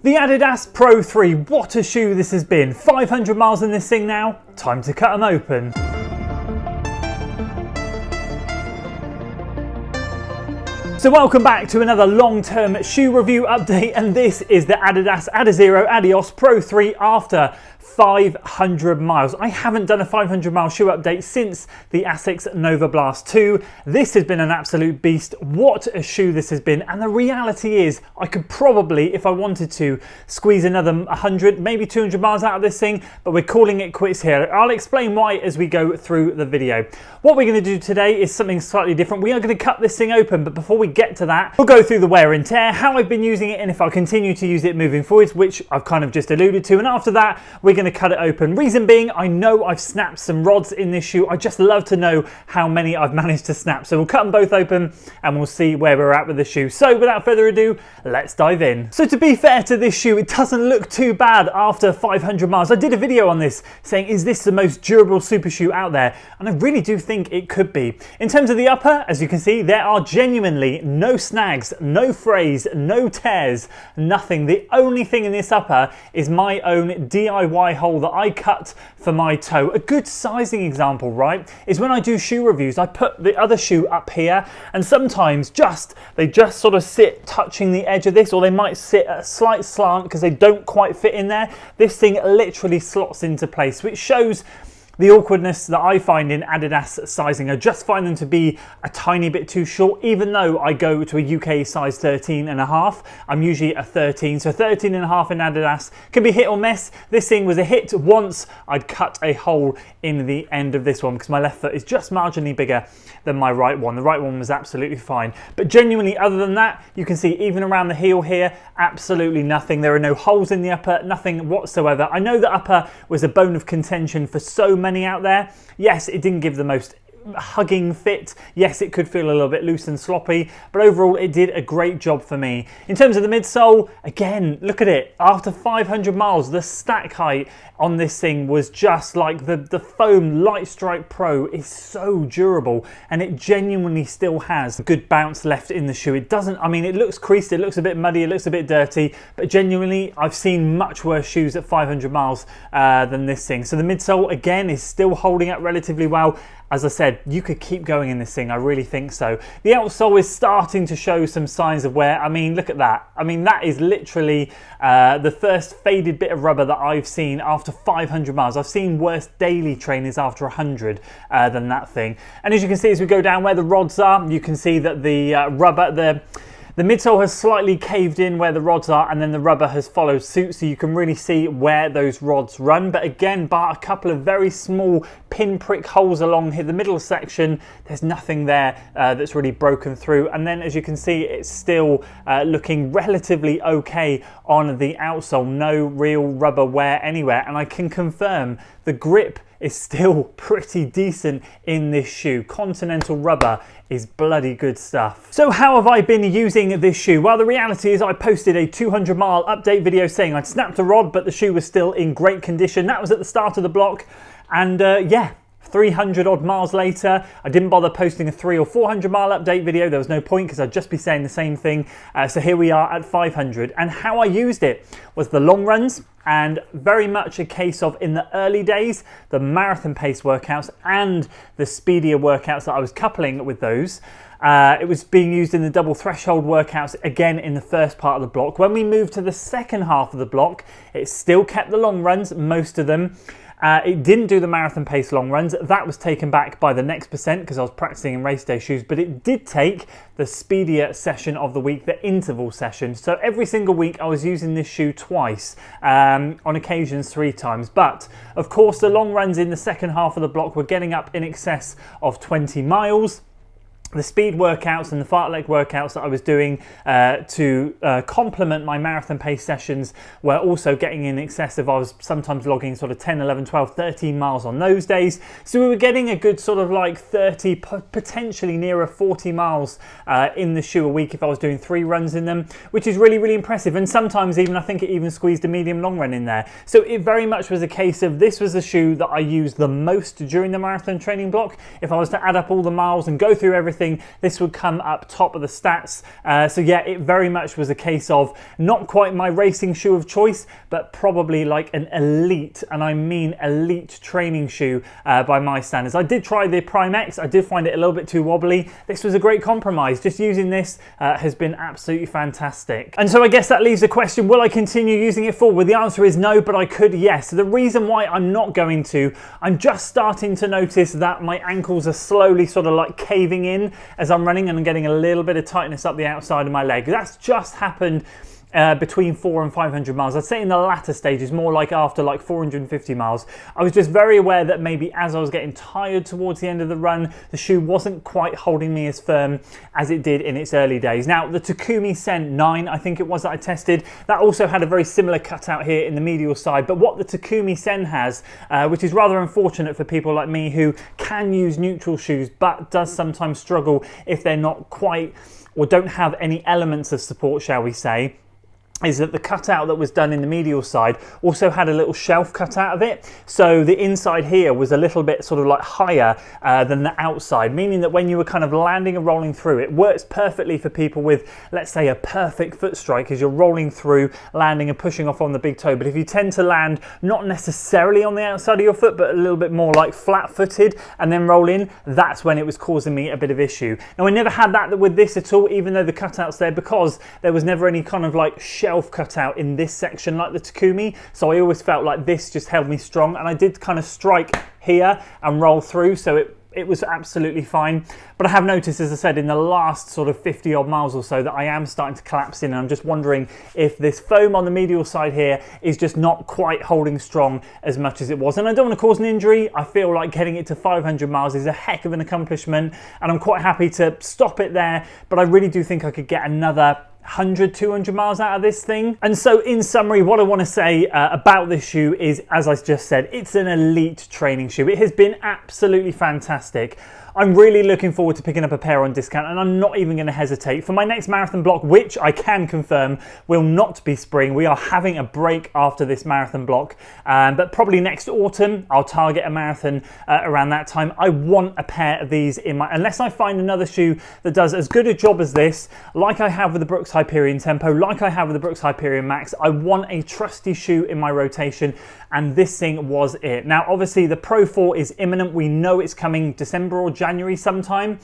The Adidas Pro 3, what a shoe this has been. 500 miles in this thing now, time to cut them open. So welcome back to another long-term shoe review update, and this is the Adidas Adizero ADIOS Pro 3 after 500 miles. I haven't done a 500 mile shoe update since the Asics Nova Blast 2. This has been an absolute beast. What a shoe this has been. And the reality is I could probably, if I wanted to, squeeze another 100, maybe 200 miles out of this thing, but we're calling it quits here. I'll explain why as we go through the video. What we're going to do today is something slightly different. We are going to cut this thing open, but before we get to that, we'll go through the wear and tear, how I've been using it, and if I continue to use it moving forwards, which I've kind of just alluded to. And after that, we're going to cut it open. Reason being, I know I've snapped some rods in this shoe. I just love to know how many I've managed to snap. So we'll cut them both open and we'll see where we're at with the shoe. So without further ado, let's dive in. So to be fair to this shoe, it doesn't look too bad after 500 miles. I did a video on this saying, is this the most durable super shoe out there? And I really do think it could be. In terms of the upper, as you can see, there are genuinely no snags, no frays, no tears, nothing. The only thing in this upper is my own DIY hole that I cut for my toe. A good sizing example, right, is when I do shoe reviews, I put the other shoe up here, and sometimes they just sort of sit touching the edge of this, or they might sit at a slight slant because they don't quite fit in there. This thing literally slots into place, which shows the awkwardness that I find in Adidas sizing. I just find them to be a tiny bit too short, even though I go to a UK size 13.5. I'm usually a 13, so 13.5 in Adidas can be hit or miss. This thing was a hit once. I'd cut a hole in the end of this one because my left foot is just marginally bigger than my right one. The right one was absolutely fine. But genuinely, other than that, you can see even around the heel here, absolutely nothing. There are no holes in the upper, nothing whatsoever. I know the upper was a bone of contention for so many out there. Yes, it didn't give the most hugging fit. Yes, it could feel a little bit loose and sloppy, but overall it did a great job for me. In terms of the midsole, again, look at it. After 500 miles, the stack height on this thing was just like the foam Light Strike Pro is so durable, and it genuinely still has good bounce left in the shoe. It doesn't, I mean, it looks creased, it looks a bit muddy, it looks a bit dirty, but genuinely I've seen much worse shoes at 500 miles than this thing. So the midsole again is still holding up relatively well. As I said, you could keep going in this thing, I really think so. The outsole is starting to show some signs of wear. I mean, look at that. I mean, that is literally the first faded bit of rubber that I've seen after 500 miles. I've seen worse daily trainers after 100 than that thing. And as you can see, as we go down where the rods are, you can see that the rubber, the midsole has slightly caved in where the rods are, and then the rubber has followed suit, so you can really see where those rods run. But again, bar a couple of very small pinprick holes along here, the middle section, there's nothing there that's really broken through. And then as you can see, it's still looking relatively okay on the outsole. No real rubber wear anywhere, and I can confirm the grip is still pretty decent in this shoe. Continental rubber is bloody good stuff. So how have I been using this shoe? Well, the reality is I posted a 200 mile update video saying I'd snapped a rod, but the shoe was still in great condition. That was at the start of the block, and yeah, 300 odd miles later, I didn't bother posting a 300 or 400 mile update video. There was no point because I'd just be saying the same thing. So here we are at 500, and how I used it was the long runs, and very much a case of, in the early days, the marathon pace workouts and the speedier workouts that I was coupling with those. It was being used in the double threshold workouts again in the first part of the block. When we moved to the second half of the block, it still kept the long runs, most of them. It didn't do the marathon pace long runs. That was taken back by the next percent because I was practicing in race day shoes, but it did take the speedier session of the week, the interval session. So every single week I was using this shoe twice, on occasions 3 times. But of course the long runs in the second half of the block were getting up in excess of 20 miles. The speed workouts and the fartlek workouts that I was doing to complement my marathon pace sessions were also getting in excess of, I was sometimes logging sort of 10, 11, 12, 13 miles on those days. So we were getting a good sort of like 30, potentially nearer 40 miles in the shoe a week if I was doing 3 runs in them, which is really, really impressive. And sometimes even, I think it even squeezed a medium long run in there. So it very much was a case of, this was the shoe that I used the most during the marathon training block. If I was to add up all the miles and go through everything everything, this would come up top of the stats. So yeah, it very much was a case of not quite my racing shoe of choice, but probably like an elite, and I mean elite training shoe by my standards. I did try the Prime X. I did find it a little bit too wobbly. This was a great compromise. Just using this has been absolutely fantastic. And so I guess that leaves the question, will I continue using it forward? The answer is no, but I could, yes. The reason why I'm not going to, I'm just starting to notice that my ankles are slowly sort of like caving in as I'm running, and I'm getting a little bit of tightness up the outside of my leg. That's just happened between 400 and 500 miles. I'd say in the latter stages, more like after like 450 miles. I was just very aware that maybe as I was getting tired towards the end of the run, the shoe wasn't quite holding me as firm as it did in its early days. Now, the Takumi Sen 9, I think it was, that I tested, that also had a very similar cutout here in the medial side. But what the Takumi Sen has, which is rather unfortunate for people like me who can use neutral shoes, but does sometimes struggle if they're not quite, or don't have any elements of support, shall we say, is that the cutout that was done in the medial side also had a little shelf cut out of it. So the inside here was a little bit sort of like higher than the outside, meaning that when you were kind of landing and rolling through, it works perfectly for people with, let's say, a perfect foot strike as you're rolling through, landing and pushing off on the big toe. But if you tend to land not necessarily on the outside of your foot, but a little bit more like flat-footed and then roll in, that's when it was causing me a bit of issue. Now, I never had that with this at all, even though the cutout's there, because there was never any kind of like shelf cut out in this section like the Takumi, so I always felt like this just held me strong, and I did kind of strike here and roll through, so it was absolutely fine. But I have noticed, as I said, in the last sort of 50 odd miles or so, that I am starting to collapse in, and I'm just wondering if this foam on the medial side here is just not quite holding strong as much as it was. And I don't want to cause an injury. I feel like getting it to 500 miles is a heck of an accomplishment, and I'm quite happy to stop it there, but I really do think I could get another 100, 200 miles out of this thing. And so in summary, what I want to say about this shoe is, as I just said, it's an elite training shoe. It has been absolutely fantastic. I'm really looking forward to picking up a pair on discount, and I'm not even going to hesitate. For my next marathon block, which I can confirm will not be spring, we are having a break after this marathon block, but probably next autumn I'll target a marathon around that time. I want a pair of these in my, unless I find another shoe that does as good a job as this, like I have with the Brooks Hyperion Tempo, like I have with the Brooks Hyperion Max. I want a trusty shoe in my rotation, and this thing was it. Now, obviously the Pro 4 is imminent. We know it's coming December or January sometime.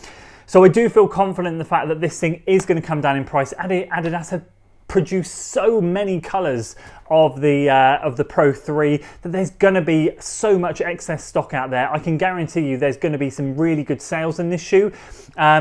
So I do feel confident in the fact that this thing is going to come down in price. Adidas have produced so many colours of the Pro 3 that there's going to be so much excess stock out there. I can guarantee you there's going to be some really good sales in this shoe.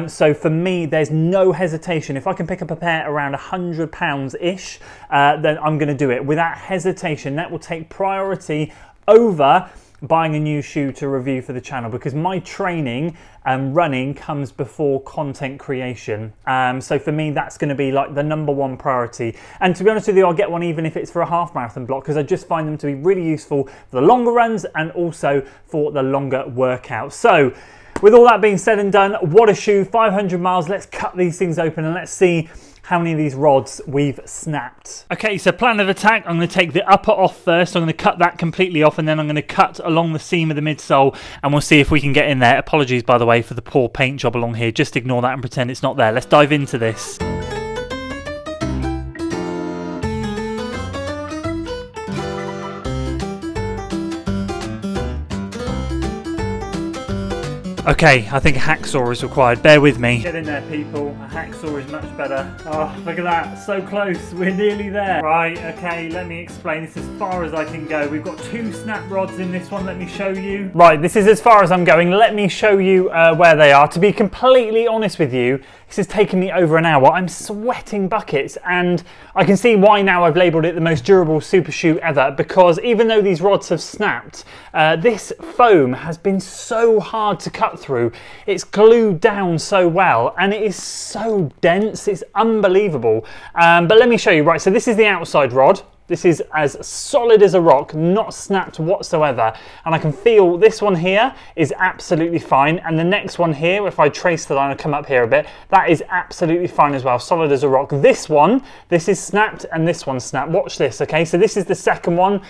So for me, there's no hesitation. If I can pick up a pair around £100-ish, then I'm going to do it without hesitation. That will take priority over buying a new shoe to review for the channel, because my training and running comes before content creation. So for me, that's going to be like the #1 priority. And to be honest with you, I'll get one even if it's for a half marathon block, because I just find them to be really useful for the longer runs and also for the longer workouts. So with all that being said and done, what a shoe, 500 miles. Let's cut these things open and let's see how many of these rods we've snapped. Okay, so plan of attack, I'm going to take the upper off first. I'm going to cut that completely off, and then I'm going to cut along the seam of the midsole, and we'll see if we can get in there. Apologies, by the way, for the poor paint job along here. Just ignore that and pretend it's not there. Let's dive into this. Okay, I think a hacksaw is required. Bear with me. Get in there, people. A hacksaw is much better. Oh, look at that. So close. We're nearly there. Right, okay, let me explain. This is as far as I can go. We've got 2 snap rods in this one. Let me show you. Right, this is as far as I'm going. Let me show you where they are. To be completely honest with you, this has taken me over an hour. I'm sweating buckets, and I can see why now I've labelled it the most durable super shoe ever, because even though these rods have snapped, this foam has been so hard to cut through. It's glued down so well, and it is so dense. It's unbelievable. But let me show you. Right, so this is the outside rod. This is as solid as a rock, not snapped whatsoever. And I can feel this one here is absolutely fine. And the next one here, if I trace the line and come up here a bit, that is absolutely fine as well, solid as a rock. This one, this is snapped and this one's snapped. Watch this, okay? So this is the second one,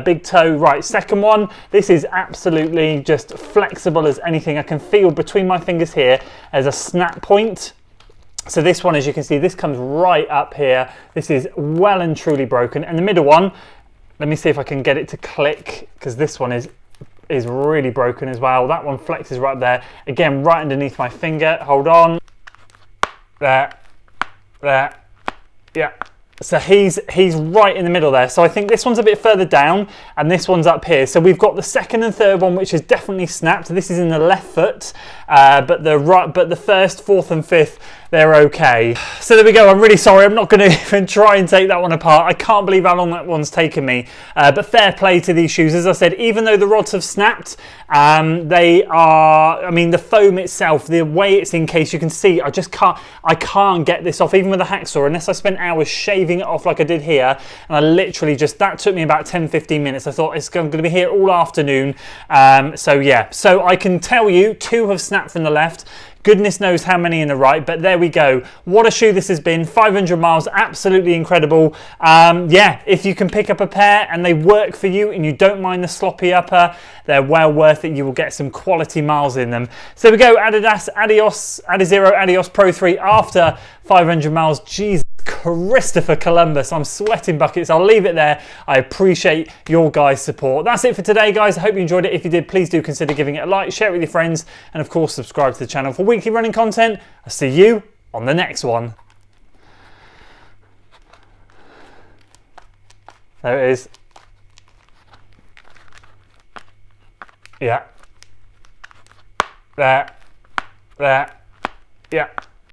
big toe, right, second one. This is absolutely just flexible as anything. I can feel between my fingers here as a snap point. So this one, as you can see, this comes right up here. This is well and truly broken. And the middle one, let me see if I can get it to click, because this one is really broken as well. That one flexes right there. Again, right underneath my finger. Hold on. There. Yeah. So he's right in the middle there. So I think this one's a bit further down and this one's up here. So we've got the second and third one, which is definitely snapped. This is in the left foot, but the first, fourth and fifth, they're okay. So there we go. I'm really sorry. I'm not going to even try and take that one apart. I can't believe how long that one's taken me. But fair play to these shoes. As I said, even though the rods have snapped, they are, I mean, the foam itself, the way it's encased, you can see, I can't get this off, even with a hacksaw, unless I spent hours shaving it off like I did here. And I literally just, that took me about 10-15 minutes. I thought it's going to be here all afternoon. So yeah, so I can tell you 2 have snapped from the left. Goodness knows how many in the right, but there we go. What a shoe this has been. 500 miles, absolutely incredible. Yeah, if you can pick up a pair and they work for you and you don't mind the sloppy upper, they're well worth it. You will get some quality miles in them. So there we go, Adidas, Adizero, ADIOS Pro 3 after 500 miles. Jesus Christopher Columbus, I'm sweating buckets. I'll leave it there. I appreciate your guys' support. That's it for today, guys. I hope you enjoyed it. If you did, please do consider giving it a like, share it with your friends, and of course, subscribe to the channel for weekly running content. I'll see you on the next one. There it is. Yeah. There. Yeah.